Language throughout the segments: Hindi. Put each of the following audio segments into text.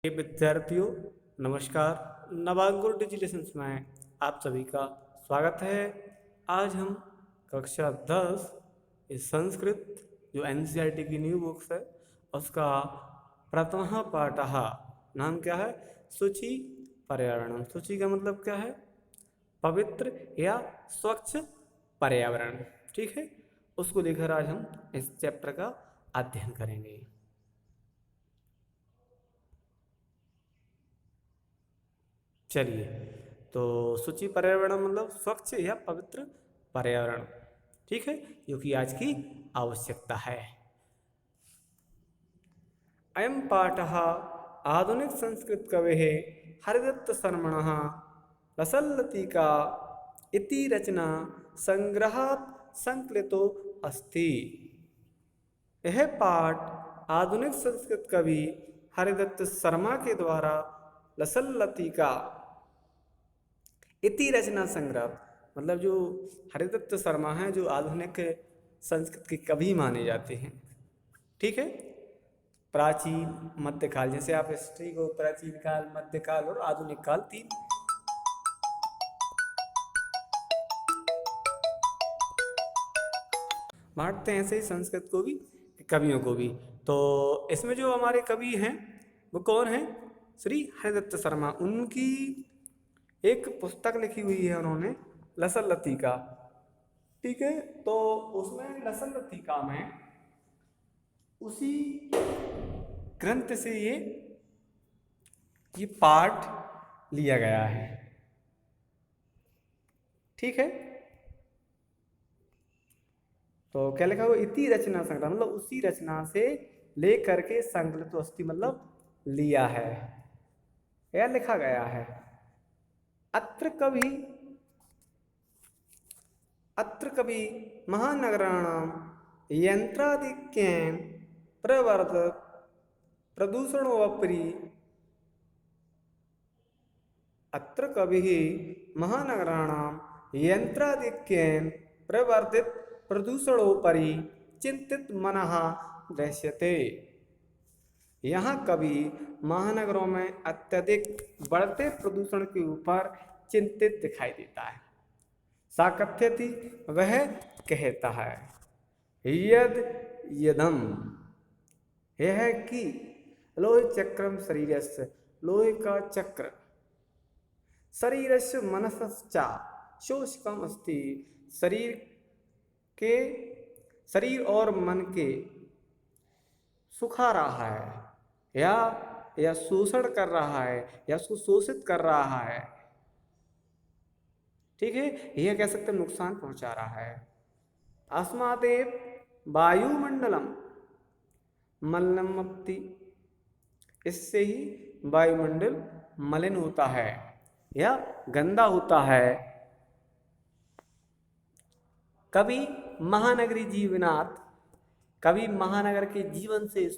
विद्यार्थियों नमस्कार। नवांकुर डिजिटल में आप सभी का स्वागत है। आज हम कक्षा 10 इस संस्कृत जो एनसीईआरटी की न्यू बुक्स है उसका प्रथम पाठः नाम क्या है? शुचि पर्यावरण। शुचि का मतलब क्या है? पवित्र या स्वच्छ पर्यावरण। ठीक है, उसको लेकर आज हम इस चैप्टर का अध्ययन करेंगे। चलिए, तो शुचि पर्यावरण मतलब स्वच्छ या पवित्र पर्यावरण। ठीक है, जो कि आज की आवश्यकता है। अयं पाठः आधुनिक संस्कृत कवेः हरिदत्त शर्मणः रसल्लतिका इति रचना संग्रहात् संकलितो अस्ति। यह पाठ आधुनिक संस्कृत कवि हरिदत्त शर्मा के द्वारा रसल्लतिका इति रचना संग्रह मतलब जो हरिदत्त शर्मा हैं जो आधुनिक संस्कृत के कवि माने जाते हैं। ठीक है, प्राचीन मध्यकाल, जैसे आप हिस्ट्री को प्राचीन काल, मध्यकाल और आधुनिक काल तीन बांटते हैं, ऐसे ही संस्कृत को भी, कवियों को भी। तो इसमें जो हमारे कवि हैं वो कौन है? श्री हरिदत्त शर्मा। उनकी एक पुस्तक लिखी हुई है उन्होंने, लसल लतिका। ठीक है, तो उसमें लसल लतिका में उसी ग्रंथ से ये पाठ लिया गया है। ठीक है, तो क्या लिखा हुआ? इति रचना संग्रह मतलब उसी रचना से लेकर के संकलित अस्थि मतलब लिया है या लिखा गया है। अत्र कवि महानगराणाम यंत्राधिक्येन प्रवर्तत प्रदूषणोपरि अत्र कवि महानगराणाम यंत्राधिक्येन प्रवर्तित प्रदूषणोपरि चिंतित मनः दृश्यते। यहाँ कवि महानगरों में अत्यधिक बढ़ते प्रदूषण के ऊपर चिंतित दिखाई देता है। साकथ्यति वह कहता है, यद यदम यह कि लोहे चक्रम शरीरस्य लोहे का चक्र शरीरस्य मनसश्चा शोषकम अस्ति शरीर और मन के सुखा रहा है या शोषण कर रहा है या उसको शोषित कर रहा है। ठीक है, यह कह सकते हैं नुकसान पहुंचा रहा है। अस्मादेव वायुमंडलम मलिनमप्ति, इससे ही वायुमंडल मलिन होता है या गंदा होता है। कवि महानगरी जीवनात्, कवि महानगर के जीवन से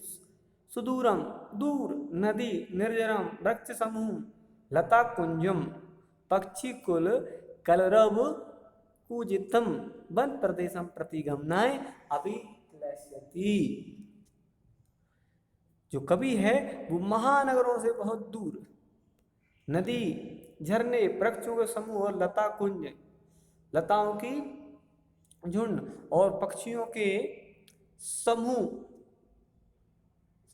सुदूरम दूर, नदी निर्जरम वृक्ष समूह लता कुंजम पक्षी कुल कलरव कुजितम वन प्रदेशम प्रतिगमनाय अभिलषति। जो कवि है वो महानगरों से बहुत दूर, नदी, झरने, वृक्षों के समूह और लता कुंज, लताओं की झुंड और पक्षियों के समूह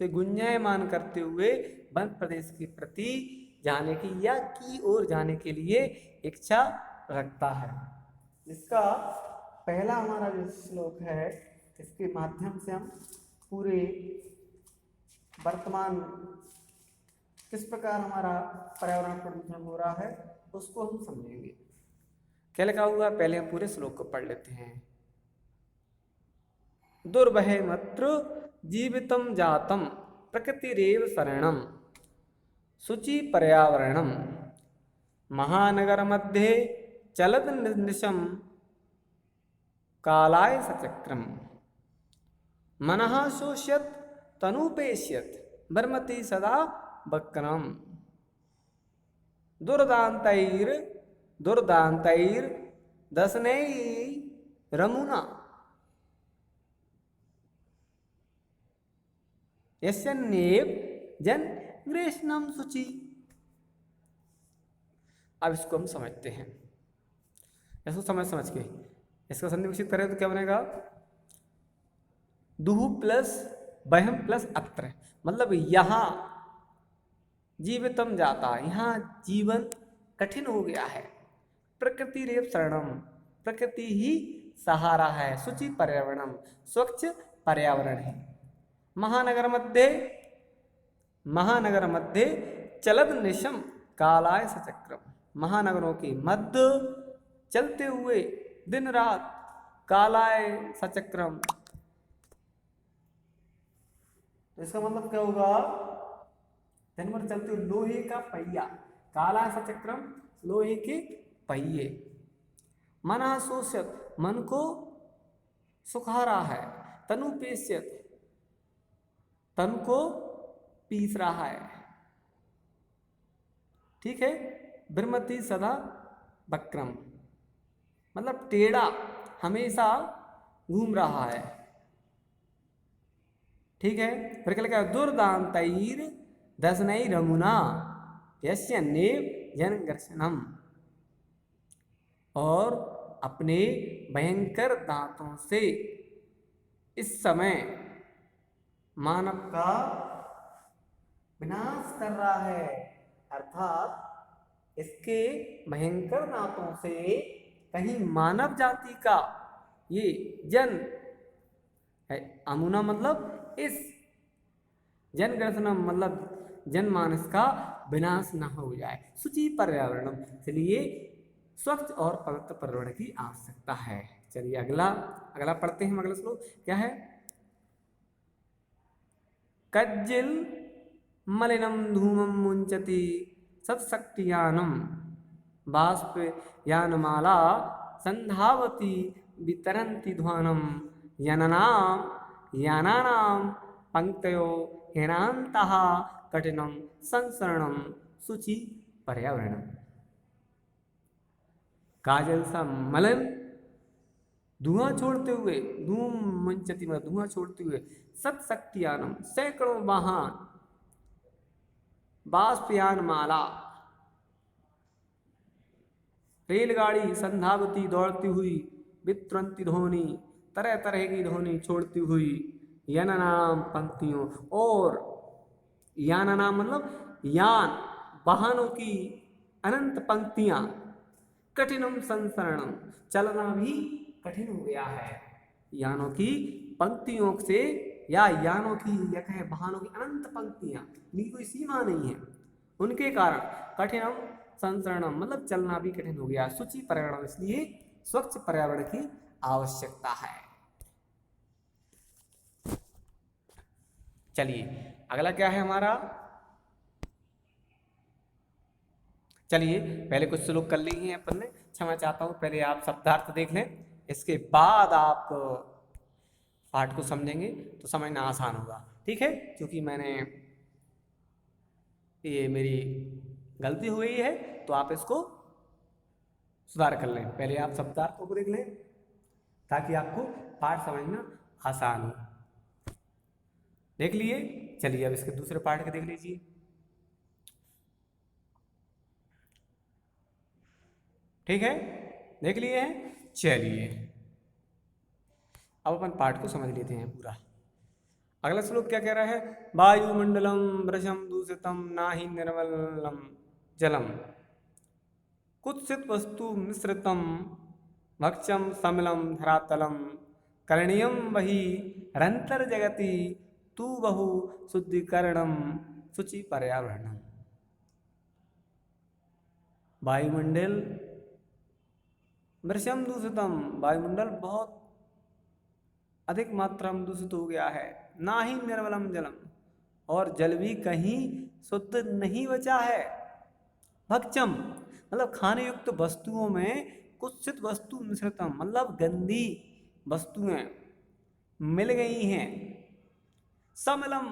से गुंजायमान करते हुए वन प्रदेश के प्रति जाने की या की ओर जाने के लिए इच्छा रखता है। इसका पहला हमारा जो श्लोक है, इसके माध्यम से हम पूरे वर्तमान किस प्रकार हमारा पर्यावरण प्रदूषण हो रहा है उसको हम समझेंगे। क्या लिखा हुआ? पहले हम पूरे श्लोक को पढ़ लेते हैं। दुर्वहमत्र जीवितम जातम प्रकृतिरेव शरणम शुचि पर्यावरणम महानगर मध्ये चलत निशम कालाय सचक्रम मनः शोष्यत तनुपेश्यत बर्मति सदा वक्रम दुर्दान्तैर दशनैरमुना यस्यन्नेव जन ग्रेसनम शुचि। अब इसको हम समझते हैं, इसको समझ के इसका संधि विकसित करें तो क्या बनेगा, दुहु प्लस वहम प्लस अत्र, मतलब यहाँ जीवितम जाता, यहाँ जीवन कठिन हो गया है। प्रकृति रेव शरणम, प्रकृति ही सहारा है। शुचि पर्यावरणम, स्वच्छ पर्यावरण है। महानगर मध्य चलद निशम कालाय सचक्रम, महानगरों के मध्य चलते हुए दिन रात कालाय सचक्रम, तो इसका मतलब क्या होगा, दिन भर चलते हुए लोहे का पहिया, कालाय सचक्रम लोहे के पहिए। मना शोष्यत, मन को सुखा रहा है। तनु पेश्यत, तन को पीस रहा है, ठीक है। ब्रह्मति सदा वक्रम, मतलब टेढ़ा हमेशा घूम रहा है, ठीक है। फिर क्या लिखा है, दुर्दांतैर दशनैर रमुना यस्य नेव जनघर्षणम, और अपने भयंकर दांतों से इस समय मानव का विनाश कर रहा है, अर्थात इसके भयंकर दांतों से कहीं मानव जाति का ये जन है, अमुना मतलब इस, जनगणना मतलब जनमानस का विनाश न हो जाए। शुचि पर्यावरण, इसलिए स्वच्छ और पवित्र पर्यावरण की आवश्यकता है। चलिए अगला पढ़ते हैं। अगला श्लोक क्या है, कज्जिल मलिनम धूमम मुंचति सत्शक्तियानम बाष्पयानमाला संधावती वितरन्ति ध्वानम यानानाम पंक्तयो हेनान्तः कठिनम संसरणम शुचि पर्यावरणम। काजल सा मलिन धुआं छोड़ते हुए, धूम मुंचति में धुआं छोड़ते हुए, सत्शक्तियानम सैकड़ों वाहन, बाष्पयान माला रेलगाड़ी, संधावती दौड़ती हुई, वित्रंती ध्वनि तरह तरह की ध्वनि छोड़ती हुई, यानानाम पंक्तियों, और यानानाम मतलब यान वाहनों की अनंत पंक्तियां, कठिनम संसरणम चलना भी कठिन हो गया है। यानों की पंक्तियों से या यानों की या कहे वाहनों की अनंत पंक्तियां, इनकी कोई सीमा नहीं है, उनके कारण कठिनम संसरणम मतलब चलना भी कठिन हो गया। शुचि पर्यावरण, इसलिए स्वच्छ पर्यावरण की आवश्यकता है। चलिए अगला क्या है हमारा, चलिए पहले कुछ श्लोक कर लिए हैं अपन ने, क्षमा चाहता हूं, पहले आप शब्दार्थ देख लें, इसके बाद आप पाठ को समझेंगे तो समझना आसान होगा, ठीक है। क्योंकि मैंने ये मेरी गलती हो गई है, तो आप इसको सुधार कर लें। पहले आप शब्दार्थों को देख लें ताकि आपको पाठ समझना आसान हो। देख लिए, चलिए अब इसके दूसरे पाठ के देख लीजिए। ठीक है, देख लिए हैं। चलिए अब अपन पाठ को समझ लेते हैं पूरा। अगला श्लोक क्या कह रहा है, वायुमंडलम वृषम दूषितम नाहि निर्मलम जलम कुत्सित वस्तु मिश्रितम भक्षम समिलम धरातलम करणीयम वही रंतर जगति तू बहु शुद्धिकरणम शुचि पर्यावरणम। वायुमंडल वृषम दूषितम, वायुमंडल बहुत अधिक मात्रा में दूषित हो गया है। ना ही निर्मलम जलम, और जल भी कहीं शुद्ध नहीं बचा है। भक्षम मतलब खाने युक्त वस्तुओं में कुत्सित वस्तु मिश्रितम मतलब गंदी वस्तुएं मिल गई हैं। समलम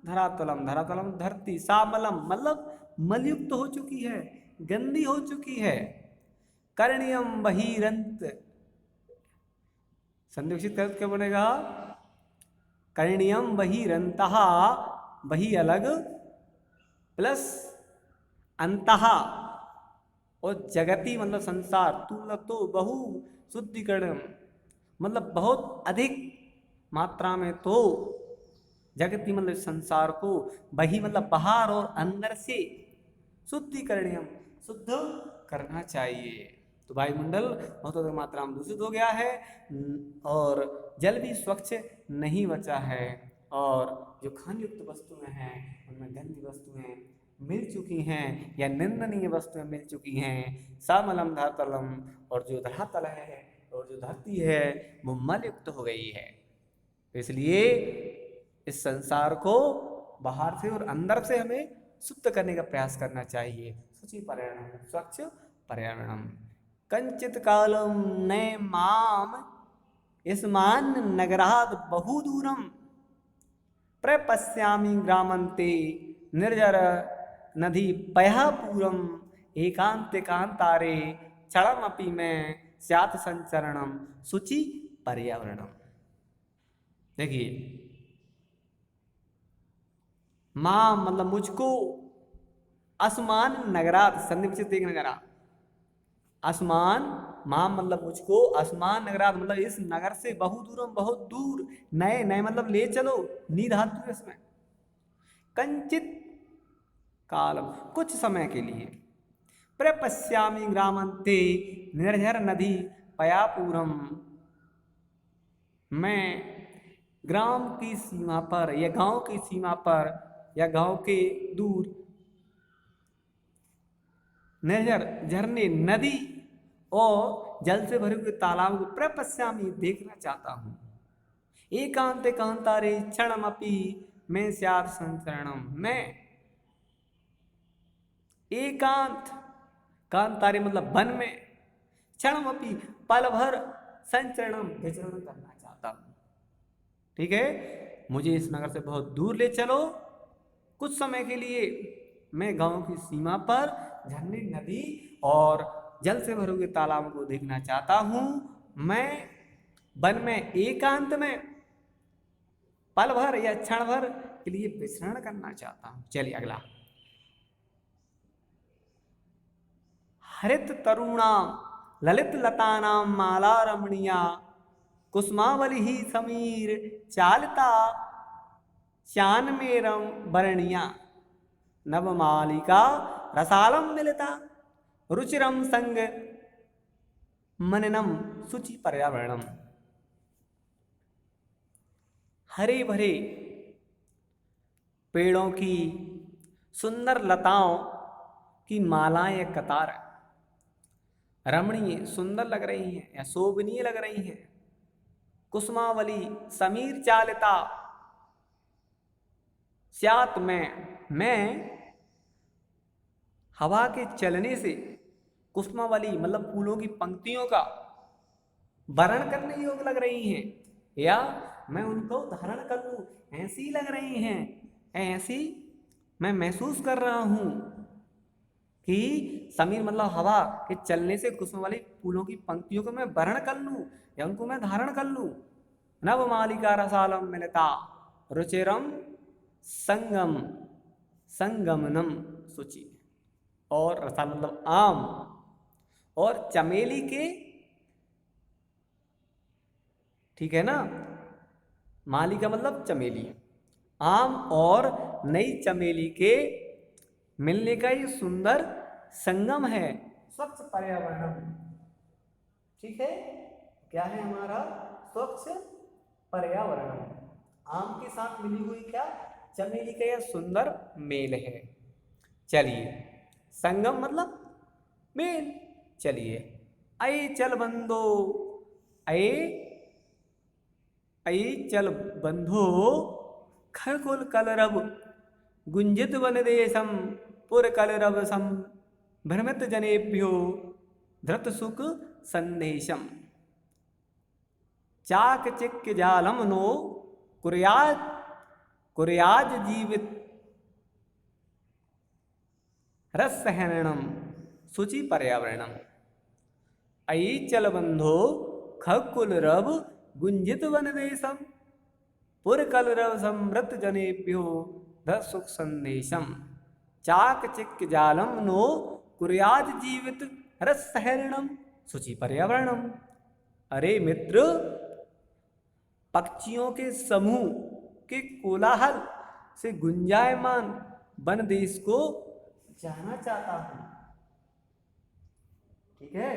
धरातलम, धरातलम धरती, सामलम मतलब मलयुक्त हो चुकी है, गंदी हो चुकी है। करणीयम बहिरंत, संदिग्धित कर क्या बनेगा, करणीयम बहिरंतः, बही अलग प्लस अंतः और जगति मतलब संसार, तू मतलब तो बहु शुद्धिकरण मतलब बहुत अधिक मात्रा में, तो जगति मतलब संसार को, वही मतलब बाहर और अंदर से शुद्धिकरणीयम शुद्ध करना चाहिए। तो वायुमंडल बहुत अधिक मात्रा में दूषित हो गया है और जल भी स्वच्छ नहीं बचा है, और जो खान युक्त वस्तुएं हैं उनमें गंदी वस्तुएं मिल चुकी हैं या निंदनीय वस्तुएं मिल चुकी हैं। समलम धरातलम, और जो धरातल है और जो धरती है वो मल युक्त हो गई है। इसलिए इस संसार को बाहर से और अंदर से हमें शुद्ध करने का प्रयास करना चाहिए। शुचि पर्यावरण स्वच्छ पर्यावरण। कंचित कालम ने माम इस्मान नगराद बहुदूरम प्रपश्यामि ग्रामंते निर्जर नदी पयःपूरम एकांतिकांतारे क्षणमपि में स्यात् संचरणम शुचि पर्यावरणम। देखिए, मां मतलब मुझको, आसमान नगरात संधि विच्छेद एक नगरा, आसमान मां मतलब मुझको, आसमान नगरात मतलब इस नगर से बहुत दूरम बहुत दूर, नए नए मतलब ले चलो, नी धातु इसमें, कंचित कालम कुछ समय के लिए, प्रपश्यामि ग्रामंते निर्झर नदी पयापूरम मैं ग्राम की सीमा पर या गांव की सीमा पर या गांव के दूर निर्झर झरने नदी और जल से भरे हुए तालाब को प्रपश्यामि देखना चाहता हूं। एकांत कांतारे क्षणमपि मैं स्यात् संचरणम मैं एकांत कांतारे मतलब वन में, क्षणमपि पल भर, संचरणम विचरण करना चाहता हूं। ठीक है, मुझे इस नगर से बहुत दूर ले चलो कुछ समय के लिए, मैं गांव की सीमा पर झरने नदी और जल से भरे हुए तालाब को देखना चाहता हूं। मैं वन में एकांत में पल भर या क्षण भर के लिए विचरण करना चाहता हूं। चलिए अगला, हरित तरुणाम ललित लतानाम माला रमणीया कुसुमावली ही समीर चालिता श्यानमेरम वर्णिया नवमालिका रसालम मिलिता रुचिरम संग मननम शुचि पर्यावरणम। हरे भरे पेड़ों की सुंदर लताओं की मालाएं कतार रमणीय सुंदर लग रही हैं या शोभनीय लग रही हैं। कुसुमावली समीर चालिता स्यात मैं हवा के चलने से कुसुमावली मतलब फूलों की पंक्तियों का वर्ण करने योग्य लग रही हैं, या मैं उनको धारण कर लूं ऐसी लग रही हैं, ऐसी मैं महसूस कर रहा हूं कि समीर मतलब हवा के चलने से कुसुमावली फूलों की पंक्तियों को मैं वर्ण कर लूं या उनको मैं धारण कर लूं। नवमालिका रसालम मिलिता रुचिरम संगम संगमनम शुचि, और रसाल मतलब आम और चमेली के, ठीक है ना, मालिका मतलब चमेली, आम और नई चमेली के मिलने का ये सुंदर संगम है। स्वच्छ पर्यावरण, ठीक है, क्या है हमारा स्वच्छ पर्यावरण, आम के साथ मिली हुई क्या चमेली का यह सुंदर मेल है। चलिए, संगम मतलब मेल। चलिए, अये चल बंदो, अये अये चल बंधो खकुल कलरव गुंजित वन देशम पुर कलरव सम भ्रमित जनेभ्यो धृत सुख संदेशम चाक चिक्क जालम नो कुर्याज जीवित रसहरणम शुचि पर्यावरणम। अयि चल बंधो खकुल रव गुंजित वन देशम पुर कल रव समृत जनेभ्यो धृत सुख संदेशम चाक चिक जालम नो कुर्याद जीवित रसहरणम शुचि पर्यावरणम। अरे मित्र, पक्षियों के समूह के कोलाहल से गुंजायमान वन देश को जाना चाहता हूं। ठीक है,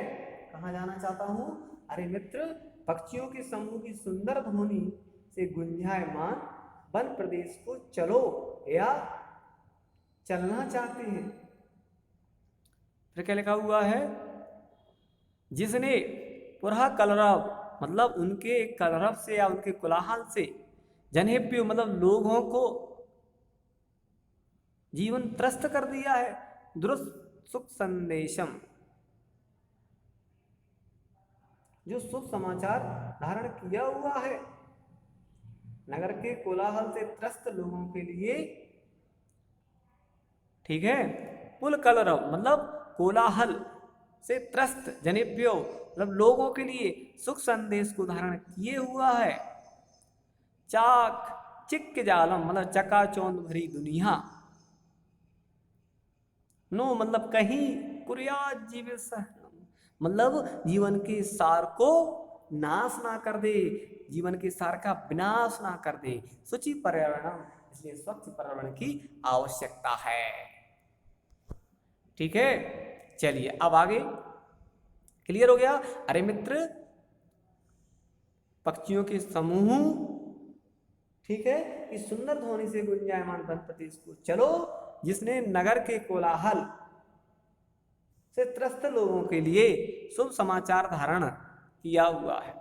कहाँ जाना चाहता हूं? अरे मित्र, पक्षियों के समूह की सुंदर ध्वनि से गुंजायमान वन प्रदेश को चलो या चलना चाहते हैं। फिर क्या लिखा हुआ है? जिसने पुरहा कलरव मतलब उनके कलरव से या उनके कोलाहल से जनेप्य मतलब लोगों को जीवन त्रस्त कर दिया है। दुरुस्त सुख संदेशम जो शुभ समाचार धारण किया हुआ है नगर के कोलाहल से त्रस्त लोगों के लिए। ठीक है, पुल कलरव मतलब कोलाहल से त्रस्त जनेप्यो मतलब लोगों के लिए सुख संदेश को धारण किए हुआ है। चाक चिक जालम मतलब चकाचौंध भरी दुनिया। नो मतलब कहीं, कुरिया जीवित सहनम मतलब जीवन के सार को नाश ना कर दे, जीवन के सार का विनाश ना कर दे। शुचि पर्यावरण, इसलिए स्वच्छ पर्यावरण की आवश्यकता है। ठीक है, चलिए अब आगे क्लियर हो गया। अरे मित्र, पक्षियों के समूह, ठीक है, इस सुंदर ध्वनि से गुंजायमान वन प्रदेश को चलो जिसने नगर के कोलाहल से त्रस्त लोगों के लिए शुभ समाचार धारण किया हुआ है।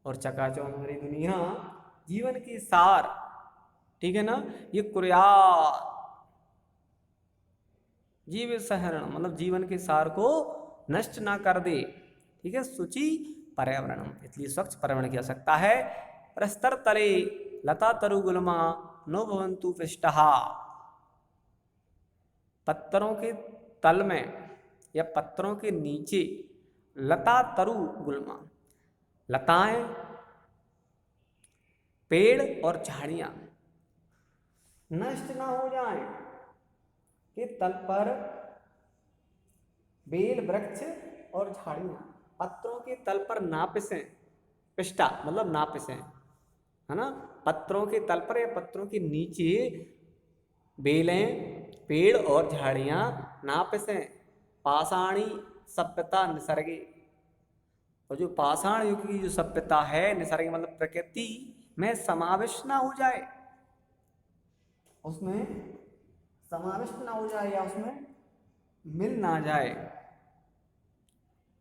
और चकाचौंध भरी दुनिया जीवन की सार, ठीक है ना, ये कुर्यात जीव सहरण मतलब जीवन के सार को नष्ट ना कर दे। ठीक है, शुचि पर्यावरण, इसलिए स्वच्छ पर्यावरण की आवश्यकता है। प्रस्तर तले लता तरु गुलमा नो भवंतु पृष्ठहा, पत्थरों के तल में या पत्थरों के नीचे लता तरु गुलमा, लताएं, पेड़ और झाड़ियां नष्ट ना हो जाएं, के तल पर बेल वृक्ष और झाड़ियां पत्रों के तल पर ना पिसें। पिष्टा मतलब ना पिसें, है ना, पत्रों के तल पर या पत्रों के नीचे बेलें, पेड़ और झाड़ियां ना पिसें। पाषाणी सभ्यता निसर्गे, और जो पाषाण युग की जो सभ्यता है निसर्ग मतलब प्रकृति में समाविष्ट ना हो जाए, उसमें समाविष्ट ना हो जाए या उसमें मिल ना जाए।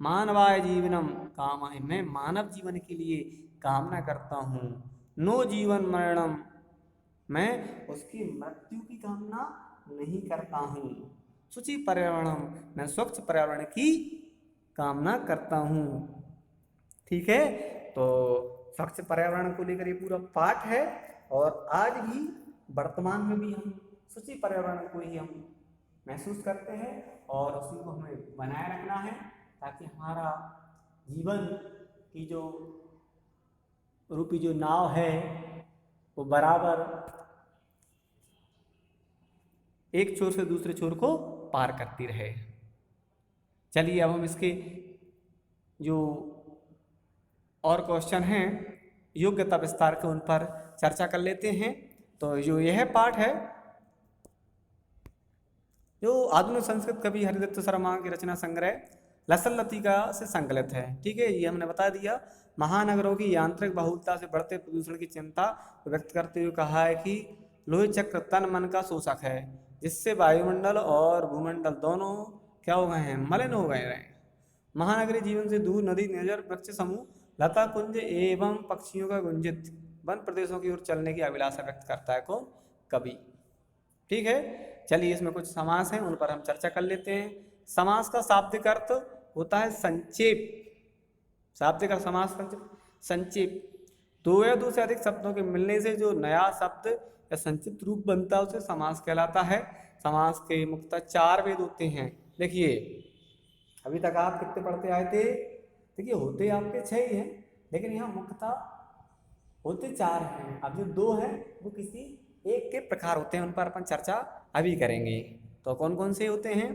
मानवाय जीवनम काम है, मैं मानव जीवन के लिए कामना करता हूँ। नो जीवन मरणम, मैं उसकी मृत्यु की कामना नहीं करता हूँ। शुचि पर्यावरणम, मैं स्वच्छ पर्यावरण की कामना करता हूँ। ठीक है, तो स्वच्छ पर्यावरण को लेकर ये पूरा पाठ है और आज भी वर्तमान में भी हम शुचि पर्यावरण को ही हम महसूस करते हैं और उसी को हमें बनाए रखना है ताकि हमारा जीवन की जो रूपी जो नाव है वो बराबर एक छोर से दूसरे छोर को पार करती रहे। चलिए अब हम इसके जो और क्वेश्चन हैं योग्यता विस्तार के उन पर चर्चा कर लेते हैं। तो जो यह पाठ है जो आधुनिक संस्कृत कवि हरिदत्त शर्मा की रचना संग्रह लसल लतिका से संकलित है। ठीक है, ये हमने बता दिया। महानगरों की यांत्रिक बहुलता से बढ़ते प्रदूषण की चिंता व्यक्त करते हुए कहा है कि लोहे चक्र तन मन का शोषक है, जिससे वायुमंडल और भूमंडल दोनों क्या हो गए हैं, मलिन हो गए हैं। महानगरीय जीवन से दूर नदी निर्जर वृक्ष समूह लता कुंज एवं पक्षियों का गुंजित वन प्रदेशों की ओर चलने की अभिलाषा व्यक्त करता है कौन, कवि। ठीक है, चलिए इसमें कुछ समास हैं उन पर हम चर्चा कर लेते हैं। समास का शाब्दिक अर्थ होता है संक्षेप। शाब्दिक अर्थ समास संक्षेप, दो या दो से अधिक शब्दों के मिलने से जो नया शब्द या संक्षिप्त रूप बनता है उसे समास कहलाता है। समास के मुख्यतः 4 भेद होते हैं। देखिए अभी तक आप कितने पढ़ते आए थे, देखिए होते आपके 6 ही हैं लेकिन यहाँ मुख्यतः होते 4 हैं। अब जो 2 हैं वो किसी एक के प्रकार होते हैं, उन पर अपन चर्चा अभी करेंगे। तो कौन कौन से होते हैं?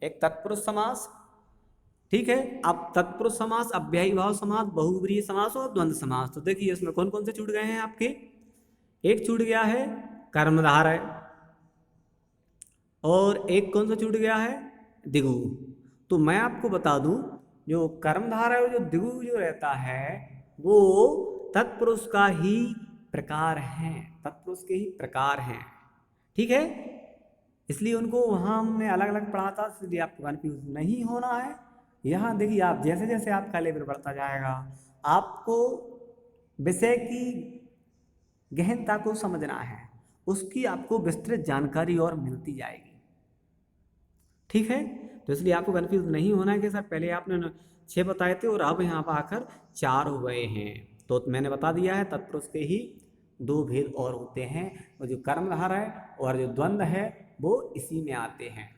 एक तत्पुरुष समास, ठीक है। अब तत्पुरुष समास, अव्ययी भाव समास, बहुब्रीहि समास और द्वंद्व समास। तो देखिए इसमें कौन कौन से छूट गए हैं आपके? एक छूट गया है कर्मधारय, और एक कौन सा छूट गया है? दिगु। तो मैं आपको बता दूं, जो कर्मधारय और जो दिगु जो रहता है वो तत्पुरुष का ही प्रकार है, तत्पुरुष के ही प्रकार हैं, ठीक है। इसलिए उनको वहाँ हमने अलग अलग पढ़ा था, इसलिए आपको कन्फ्यूज नहीं होना है। यहाँ देखिए, आप जैसे जैसे आपका लेवल बढ़ता जाएगा आपको विषय की गहनता को समझना है, उसकी आपको विस्तृत जानकारी और मिलती जाएगी, ठीक है। तो इसलिए आपको कन्फ्यूज नहीं होना है कि सर पहले आपने 6 बताए थे और अब यहाँ पर आकर 4 हो गए हैं। तो मैंने बता दिया है तत्पुरुष के ही 2 भेद और होते हैं, और जो कर्मधारय है और जो द्वंद्व है वो इसी में आते हैं,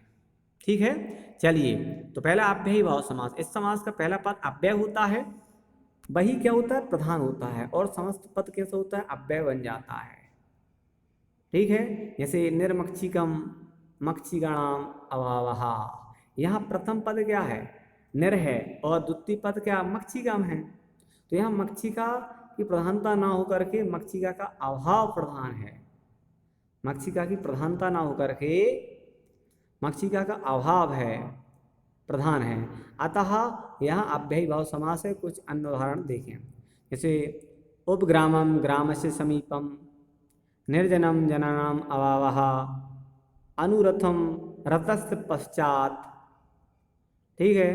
ठीक है। चलिए, तो पहला अव्ययी भाव समास। इस समास का पहला पद अव्यय होता है, वही क्या होता है? प्रधान होता है, और समस्त पद कैसे होता है? अव्यय बन जाता है, ठीक है। जैसे निर्मक्षिकम मक्षिगणाम अभावः, यहाँ प्रथम पद क्या है? निर है, और द्वितीय पद क्या? मक्षिकम है। तो यहाँ मक्षिका की प्रधानता ना होकर के मक्षिका का अभाव प्रधान है, मक्षिका की प्रधानता ना होकर के मक्षिका का अभाव है, प्रधान है। अतः यहाँ अव्ययी भाव समास है। कुछ अन्य उदाहरण देखें, जैसे उपग्रामम ग्रामस्य समीपम, निर्जनम जनानाम अभावः, अनुरथम रथस्य पश्चात, ठीक है।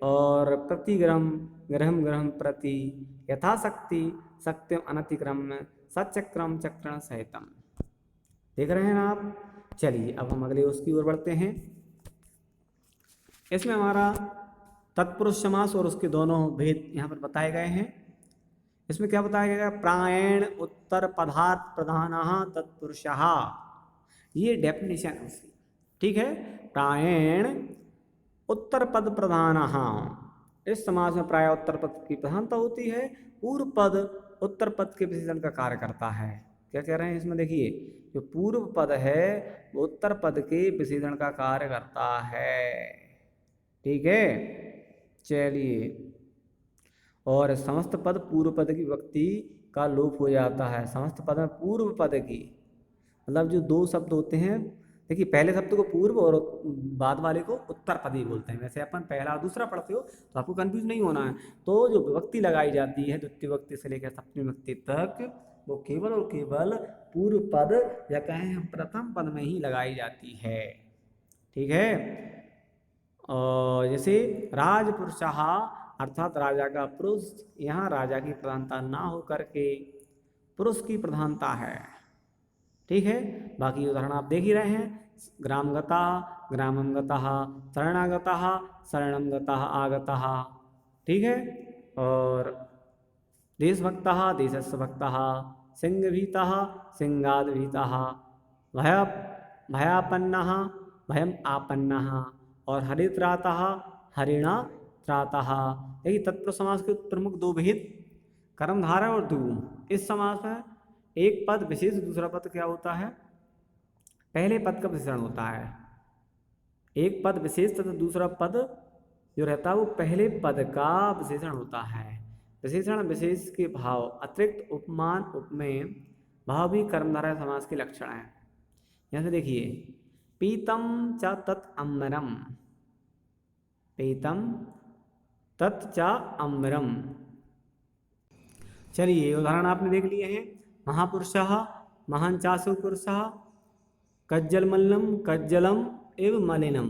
और प्रतिग्रहम ग्रहम ग्रहम प्रति, यथाशक्ति सत्यम अनतिक्रम, सचक्रम चक्रण सहितम। देख रहे हैं ना आप? चलिए अब हम अगले उसकी ओर बढ़ते हैं। इसमें हमारा तत्पुरुष समास और उसके दोनों भेद यहाँ पर बताए गए हैं। इसमें क्या बताया गया? प्रायण उत्तर पदार्थ प्रधानः तत्पुरुषः, ये डेफिनेशन है उसकी, ठीक है। प्रायण उत्तर पद प्रधानः, इस समास में प्राय उत्तर पद की प्रधानता होती है, पूर्व पद उत्तर पद के विशेषण का कार्य करता है। क्या कह रहे हैं इसमें? देखिए, जो पूर्व पद है वो उत्तर पद के विशेषण का कार्य करता है, ठीक है। चलिए, और समस्त पद पूर्व पद की विभक्ति का लोप हो जाता है। समस्त पद में पूर्व पद की, मतलब जो 2 शब्द होते हैं, देखिए पहले शब्द को पूर्व और बाद वाले को उत्तर पद ही बोलते हैं। वैसे अपन पहला और दूसरा पढ़ते हो तो आपको कंफ्यूज नहीं होना है। तो जो विभक्ति लगाई जाती है द्वितीय विभक्ति से लेकर सप्तमी विभक्ति तक, वो केवल और केवल पूर्व पद या कहें प्रथम पद में ही लगाई जाती है, ठीक है। और जैसे राजपुरुषः अर्थात राजा का पुरुष, यहाँ राजा की प्रधानता ना होकर के पुरुष की प्रधानता है, ठीक है। बाकी उदाहरण आप देख ही रहे हैं। ग्रामगता ग्रामं गतः, शरणागतः शरणं गतः आगतः, ठीक है। और देशभक्तः देशस्य भक्तः, सिंहभीतः सिंहाद् भीतः, भय भयापन्नः भयम् आपन्नः, और हरित्रातः हरिणा त्रातः। देखिए तत्पुरुष समास के प्रमुख 2 भेद कर्मधारय और द्विगु। इस समास में एक पद विशेष, दूसरा पद क्या होता है? पहले पद का विशेषण होता है। एक पद विशेष तथा दूसरा पद जो रहता है वो पहले पद का विशेषण होता है। विशेषण विशेष के भाव अतिरिक्त उपमान उपमेय भाव भी कर्मधारय समास के लक्षण हैं। यहाँ से देखिए, पीतम च तत् अम्बरम, पीतम तत् च अम्बरम। चलिए उदाहरण आपने देख लिए हैं। महापुरुषः महान चासु पुरुषः, कज्जलमल्लम कज्जलम एव मलिनम,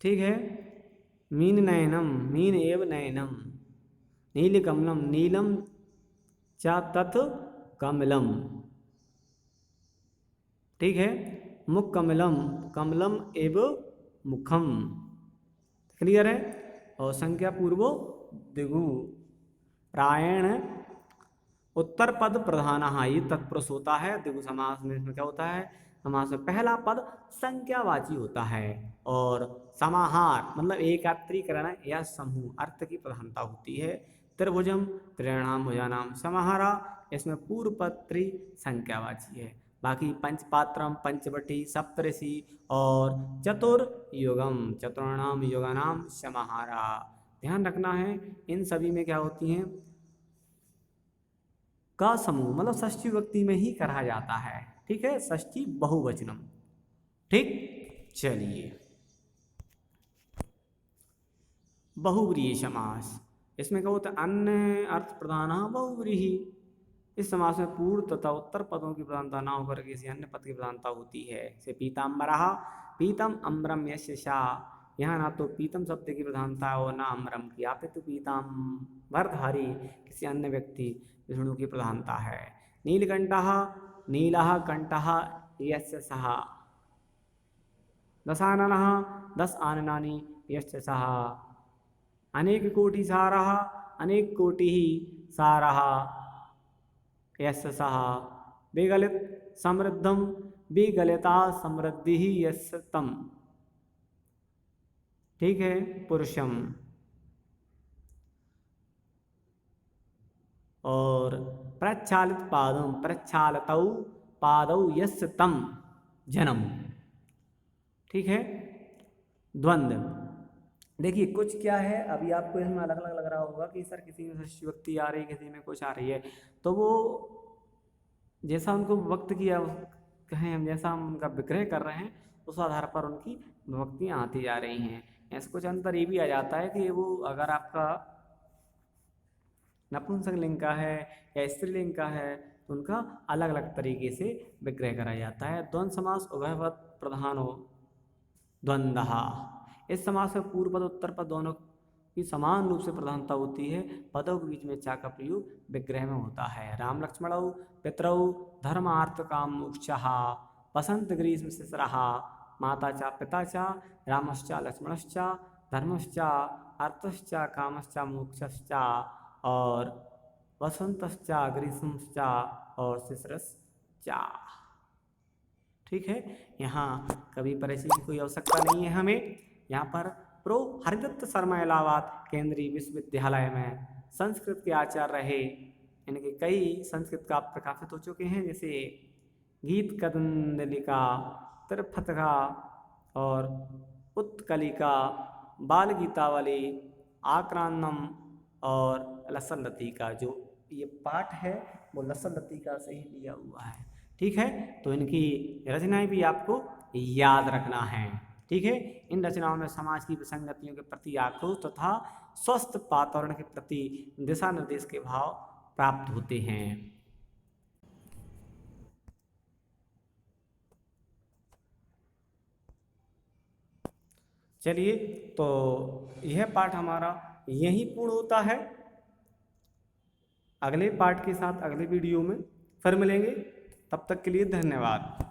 ठीक है। मीन नयनम मीन एव नयनम, नीलकमलम नीलम च तत् कमलम, ठीक है। मुख कमलम कमलम एव मुखम, क्लियर है। और संख्या पूर्वो दिगु। प्रायण उत्तर पद प्रधान, ये तत्पुरुष होता है। दिगु समास में इसमें क्या होता है? समास में पहला पद संख्यावाची होता है, और समाहार मतलब एकत्रीकरण या समूह अर्थ की प्रधानता होती है। त्रिभुजम त्रिणाम भुजानाम समाहारा, इसमें पूर्व पद त्रि संख्यावाची है। बाकी पंचपात्रम, पंचवटी, सप्तऋषि और चतुर्युगम, चतुर्णाम युगानाम समाहारा। ध्यान रखना है इन सभी में क्या होती हैं, का समूह, मतलब षष्ठी विभक्ति में ही कहा जाता है। ठीक है, षष्ठी बहुवचनम। ठीक, चलिए बहुव्रीहि समास, इसमें क्या होता है, अन्य अर्थ प्रधान बहुव्रीहि। इस समास में पूर्व तथा उत्तर पदों की प्रधानता न होकर किसी अन्य पद की प्रधानता होती है। जैसे पीताम्बरः, पीतम अम्बरम यस्य सा, यहाँ ना तो पीतम शब्द की प्रधानता है और ना अम्बरम की, अपितु पीताम्बरधारी किसी अन्य व्यक्ति विष्णु की प्रधानता है। नीलकंठः, नीलः कंठः यस्य सः, दशाननः, दश आननानि यस्य सः, अनेक कोटि सारः, अनेक कोटि सारः यस्य सः, विगलित समृद्धम, विगलिता समृद्धि यस्य तम। ठीक है, पुरुषम। और प्रक्षालित पादम, प्रक्षालतौ पादौ यस्य तम जन्म। ठीक है, द्वंद्व। देखिए कुछ क्या है, अभी आपको इसमें अलग अलग लग रहा होगा कि सर किसी में षष्ठी विभक्ति आ रही है, किसी में कुछ आ रही है, तो वो जैसा उनको वक्त किया कहें हम, जैसा हम उनका विग्रह कर रहे हैं उस आधार पर उनकी विभक्तियाँ आती जा रही हैं। ऐसे कुछ अंतर ये भी आ जाता है कि वो अगर आपका नपुंसक लिंग का है या स्त्रीलिंग का है तो उनका अलग अलग तरीके से विग्रह करा जाता है। द्वंद्व समास उभयपद प्रधानो द्वंद्वः, इस समास में पूर्व पद उत्तर पद दोनों की समान रूप से प्रधानता होती है। पदों के बीच में चा का प्रयोग विग्रह में होता है। राम लक्ष्मणौ पितरौ धर्मार्थ काम मोक्षः, बसंत ग्रीष्म शिशिरः, माता च पिता च रामश्च लक्ष्मणश्च, धर्मश्च अर्थश्च कामश्च मोक्षश्च, और वसंतश्च ग्रीष्मश्च और शिशिरश्च। ठीक है, यहाँ कभी परिचय की कोई आवश्यकता नहीं है हमें। यहाँ पर प्रो हरिदत्त शर्मा इलाहाबाद केंद्रीय विश्वविद्यालय में संस्कृत के आचार्य रहे। इनके कई संस्कृत का प्रकाशित हो चुके हैं, जैसे गीत कदंडलिका, त्रिपथका और उत्कलिका, बाल गीतावली, आक्रांतम और लसन लतिका। जो ये पाठ है वो लसन लतिका से ही लिया हुआ है। ठीक है, तो इनकी रचनाएं भी आपको याद रखना है। ठीक है, इन रचनाओं में समाज की विसंगतियों के प्रति आक्रोश तथा स्वस्थ वातावरण के प्रति दिशा निर्देश के भाव प्राप्त होते हैं। चलिए, तो यह पाठ हमारा यहीं पूर्ण होता है। अगले पाठ के साथ अगले वीडियो में फिर मिलेंगे, तब तक के लिए धन्यवाद।